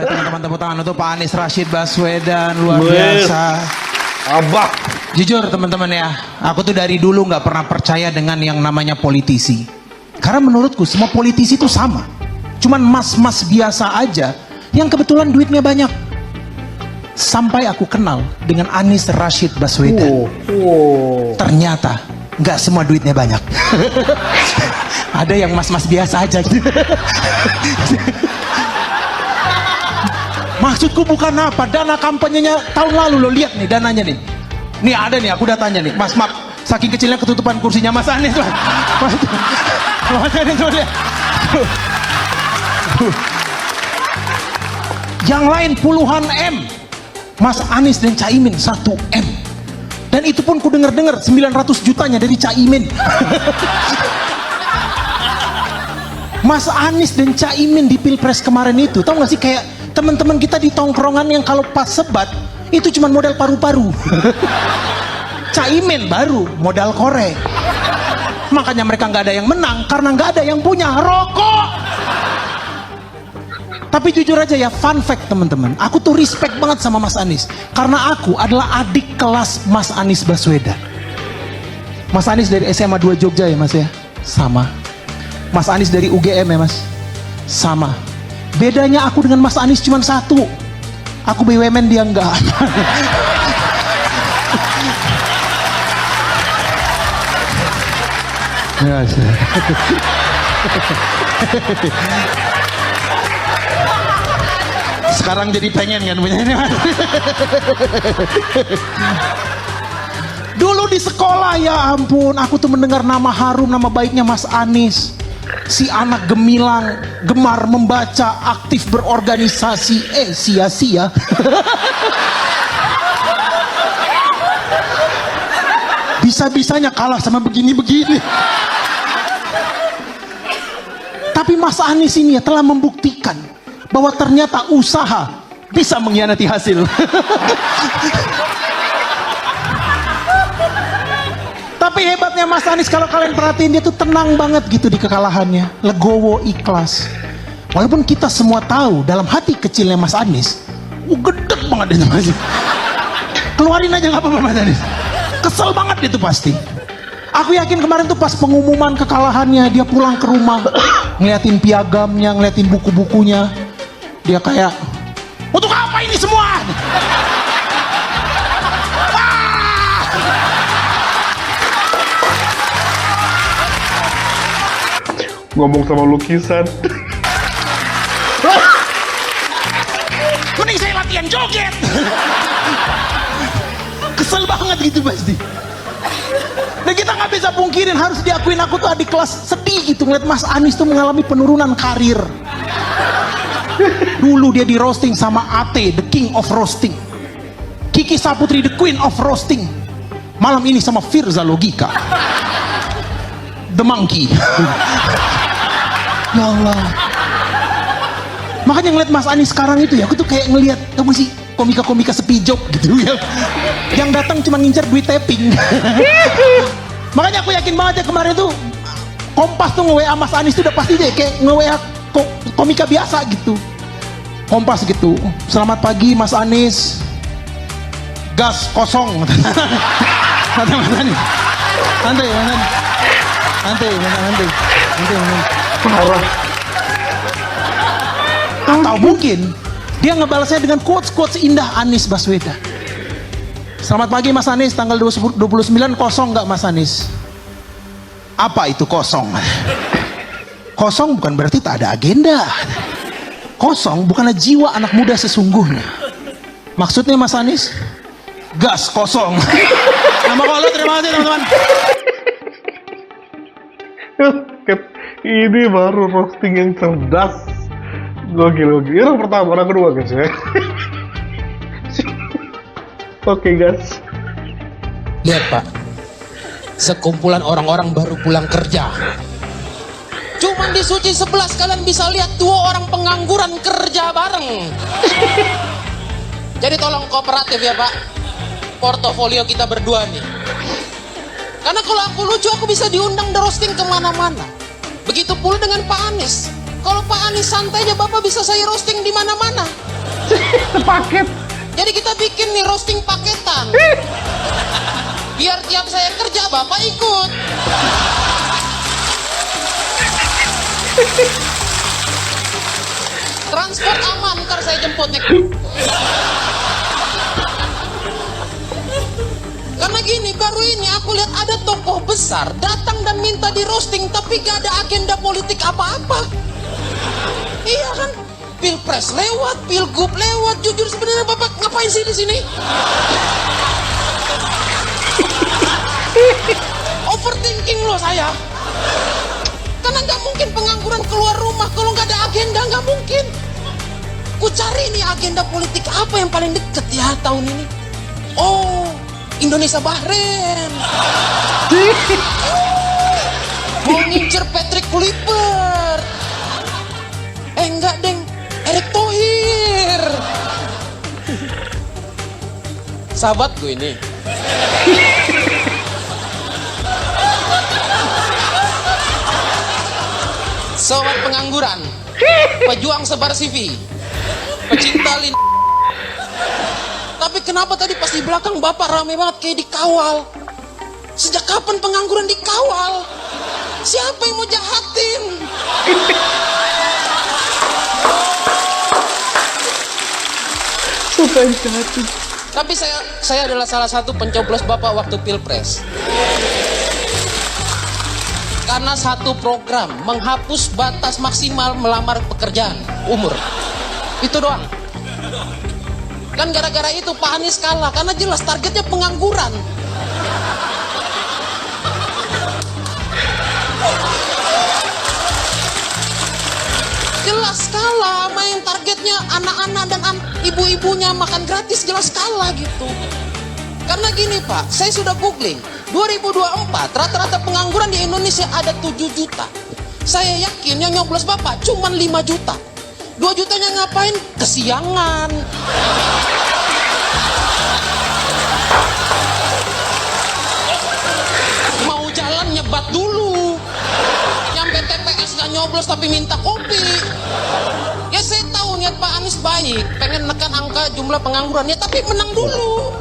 Boleh teman-teman tepuk tangan untuk Pak Anies Rashid Baswedan, luar biasa. Abah. Jujur teman-teman ya, aku tuh dari dulu nggak pernah percaya dengan yang namanya politisi. Karena menurutku semua politisi itu sama. Cuman mas-mas biasa aja yang kebetulan duitnya banyak. Sampai aku kenal dengan Anies Rashid Baswedan. Ternyata nggak semua duitnya banyak. Ada yang mas-mas biasa aja gitu. Maksudku bukan apa, dana kampanyenya tahun lalu lo lihat nih dananya nih. Nih ada nih, aku datanya nih. Mas maaf, saking kecilnya ketutupan kursinya Mas Anies. Mas Anies tuh lihat. Yang lain puluhan M. Mas Anies dan Caimin 1 M. Dan itu pun ku dengar-dengar 900 jutanya dari Caimin. Mas Anies dan Caimin di Pilpres kemarin itu, tau gak sih kayak teman-teman kita di tongkrongan yang kalau pas sebat itu cuma modal paru-paru. Caimin baru modal korek. Makanya mereka nggak ada yang menang karena nggak ada yang punya rokok. Tapi jujur aja ya, fun fact teman-teman, aku tuh respect banget sama Mas Anies karena aku adalah adik kelas Mas Anies Baswedan. Mas Anies dari SMA 2 Jogja ya Mas ya? Sama. Mas Anies dari UGM ya Mas? Sama. Bedanya aku dengan Mas Anies cuma satu, aku BUMN dia enggak. Sekarang jadi pengen kan punya ini. Dulu di sekolah ya ampun, aku tuh mendengar nama harum, nama baiknya Mas Anies. Si anak gemilang, gemar membaca, aktif berorganisasi, sia-sia. Bisa-bisanya kalah sama begini-begini. Tapi Mas Anies ini ya telah membuktikan bahwa ternyata usaha bisa mengkhianati hasil. Tapi hebatnya Mas Anies, kalau kalian perhatiin, dia tuh tenang banget gitu di kekalahannya, legowo, ikhlas. Walaupun kita semua tahu dalam hati kecilnya Mas Anies, gedek banget dia Mas. Keluarin aja nggak apa-apa Mas Anies. Kesel banget dia tuh pasti. Aku yakin kemarin tuh pas pengumuman kekalahannya, dia pulang ke rumah, ngeliatin piagamnya, ngeliatin buku-bukunya, dia kayak, untuk apa ini semua? Ngomong sama lukisan. Mending saya latihan joget. Kesel banget gitu pasti. Dan kita nggak bisa pungkirin, harus diakuin aku tuh adik kelas sedih gitu ngeliat Mas Anies tuh mengalami penurunan karir. Dulu dia di roasting sama AT, the king of roasting. Kiki Saputri, the queen of roasting. Malam ini sama Firza Logika, the monkey. Ya Allah. Makanya ngeliat Mas Anies sekarang itu ya, aku tuh kayak ngeliat, kamu sih komika-komika sepi job gitu ya. Yang datang cuma ngincer duit tapping. Makanya aku yakin banget ya kemarin tuh Kompas tuh nge-WA Mas Anies tuh udah pasti deh kayak nge-WA komika biasa gitu. Kompas gitu, selamat pagi Mas Anies, gas kosong. Santai Mas Anies, santai Mas Anies, santai. Parah. Atau mungkin dia ngebalasnya dengan quotes indah Anies Baswedan. Selamat pagi Mas Anies, tanggal 29 kosong nggak Mas Anies? Apa itu kosong? Kosong bukan berarti tak ada agenda. Kosong bukanlah jiwa anak muda sesungguhnya. Maksudnya Mas Anies, gas kosong. Nama kalau terima kasih teman-teman. Ini baru roasting yang cerdas. Gokil. Yang pertama, orang kedua guys ya. Oke guys. Lihat Pak, sekumpulan orang-orang baru pulang kerja. Cuman di Suci 11 kalian bisa lihat 2 orang pengangguran kerja bareng. Jadi tolong kooperatif ya Pak, portofolio kita berdua nih. Karena kalau aku lucu, aku bisa diundang di roasting kemana-mana. Begitu pula dengan Pak Anies. Kalau Pak Anies santai aja, Bapak bisa saya roasting di mana-mana. Sepaket. Jadi kita bikin nih roasting paketan. Biar tiap saya kerja Bapak ikut. Transport aman, ntar saya jemput nih. Karena gini, baru ini aku lihat ada tokoh besar datang dan minta di roasting tapi gak ada agenda politik apa-apa. Iya kan? Pilpres lewat, pilgub lewat. Jujur sebenarnya Bapak ngapain sih di sini? Overthinking loh saya. Karena nggak mungkin pengangguran keluar rumah kalau nggak ada agenda, nggak mungkin. Ku cari nih agenda politik apa yang paling deket ya tahun ini. Oh, Indonesia Bahrain. Mau ngincer Patrick Kluivert. Enggak deng, Erick Thohir. Sahabat gue ini. Sobat pengangguran, pejuang sebar CV, pecinta lin. Tapi kenapa tadi pas di belakang Bapak rame banget kayak dikawal? Sejak kapan pengangguran dikawal? Siapa yang mau jahatin? Suka jahatin. Tapi saya adalah salah satu pencoblos Bapak waktu Pilpres. Karena satu program menghapus batas maksimal melamar pekerjaan umur. Itu doang. Kan gara-gara itu Pak Anies kalah karena jelas targetnya pengangguran. Jelas kalah, main targetnya anak-anak dan ibu-ibunya makan gratis, jelas kalah gitu. Karena gini Pak, saya sudah googling 2024 rata-rata pengangguran di Indonesia ada 7 juta. Saya yakin yang nyoblos Bapak cuma 5 juta. 2 jutanya ngapain? Kesiangan. Mau jalan nyebat dulu. Nyampe TPS gak nyoblos tapi minta kopi. Ya saya tahu niat Pak Anies baik, pengen menekan angka jumlah pengangguran ya, tapi menang dulu.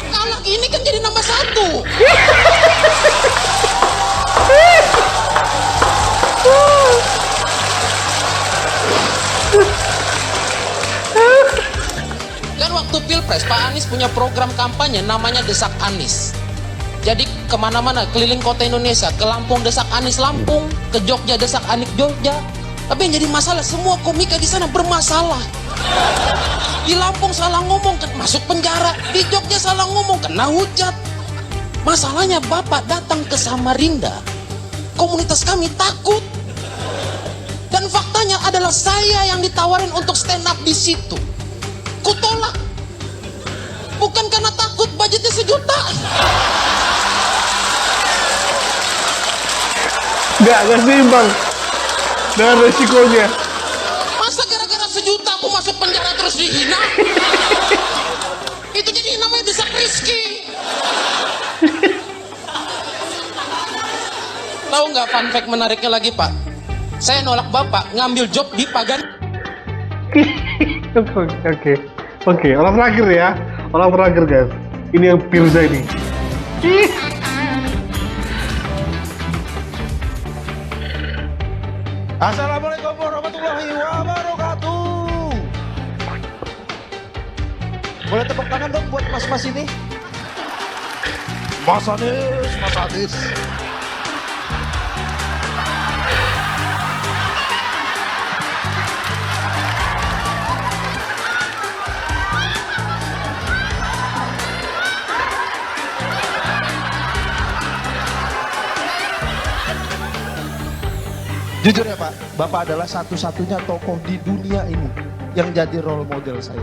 Kalah gini kan jadi nomor 1. Kan waktu Pilpres Pak Anies punya program kampanye namanya Desak Anies. Jadi kemana-mana keliling kota Indonesia, ke Lampung Desak Anies Lampung, ke Jogja Desak Anies Jogja. Tapi yang jadi masalah semua komika di sana bermasalah. Di Lampung salah ngomong masuk penjara, di Jogja salah ngomong kena hujat. Masalahnya Bapak datang ke Samarinda, komunitas kami takut. Dan faktanya adalah saya yang ditawarin untuk stand up di situ. Kutolak. Bukan karena takut budgetnya 1 juta. Gak seimbang dengan resikonya. Masa gara-gara 1 juta aku masuk penjara terus dihina? Itu jadi namanya desak Rizky. Tahu nggak fun fact menariknya lagi Pak? Saya nolak Bapak ngambil job di Pagan. Oke, orang terakhir ya. Orang terakhir guys. Ini yang Firza ini. Assalamualaikum warahmatullahi wabarakatuh. Boleh tepuk tangan dong buat mas-mas ini. Mas Anies, Mas Anies. Jujur ya Pak, Bapak adalah satu-satunya tokoh di dunia ini yang jadi role model saya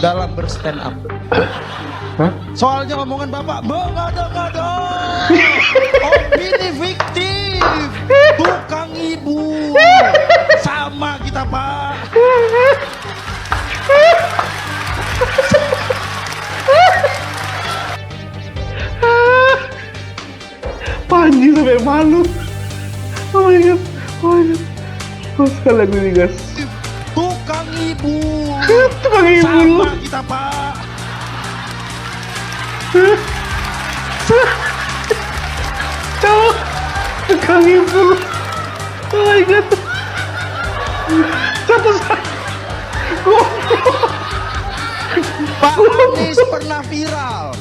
dalam berstand up. Hah? Soalnya omongan Bapak mengada-ngada, opini fiktif, tukang ibu, sama kita Pak. Panji sampai malu. Oh my god. Oh sekali lagi nih guys. Tukang ibu. Sama kita Pak. Cowok. Tukang ibu. Oh my god. Satu Pak Anies pernah viral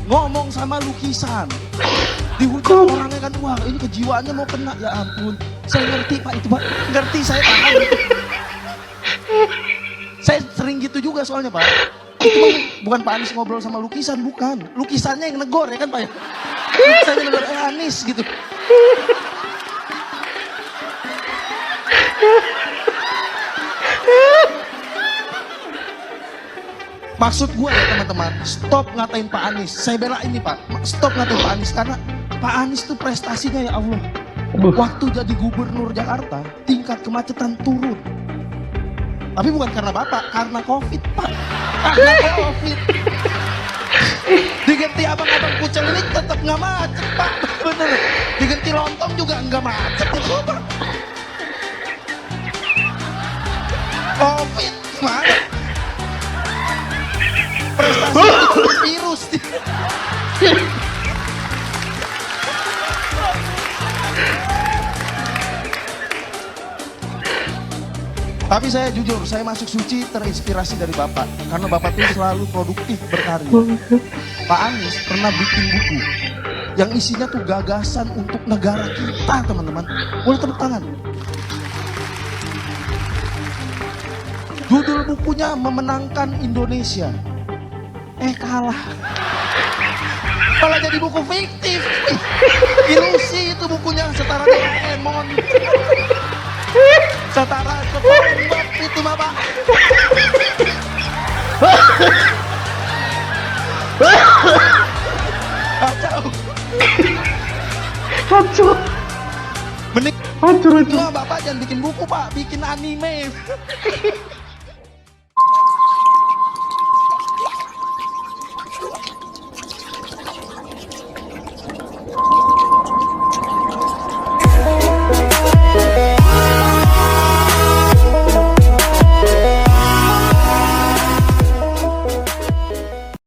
ngomong sama lukisan. Dihujat orangnya kan, wah ini kejiwaannya mau kena. Ya ampun, saya ngerti Pak itu Pak, ngerti saya paham. Saya sering gitu juga soalnya Pak. Itu bukan Pak Anies ngobrol sama lukisan, bukan. Lukisannya yang negor ya kan Pak ya. Lukisannya negor, Anies gitu. Maksud gue ya teman-teman, stop ngatain Pak Anies. Saya bela ini Pak, stop ngatain Pak Anies. Karena Pak Anies tuh prestasinya ya Allah. Waktu jadi gubernur Jakarta, tingkat kemacetan turun. Tapi bukan karena Bapak, karena Covid Pak. Karena Covid. Diganti abang-abang kucel ini tetap nggak macet Pak. Bener. Diganti lontong juga nggak macet itu Pak. Covid gimana? Prestasi itu virus. Tapi saya jujur, saya masuk Suci terinspirasi dari Bapak. Karena Bapak tuh selalu produktif berkarya. Pak Anies pernah bikin buku yang isinya tuh gagasan untuk negara kita teman-teman. Boleh tepuk tangan. Judul bukunya Memenangkan Indonesia. Kalah. Malah jadi buku fiktif. Ilusi itu bukunya, setara Doraemon. Setara SpongeBob itu mah Pak. Kacau. Hancur. Mending Hancur. Bapak jangan bikin buku Pak, bikin anime.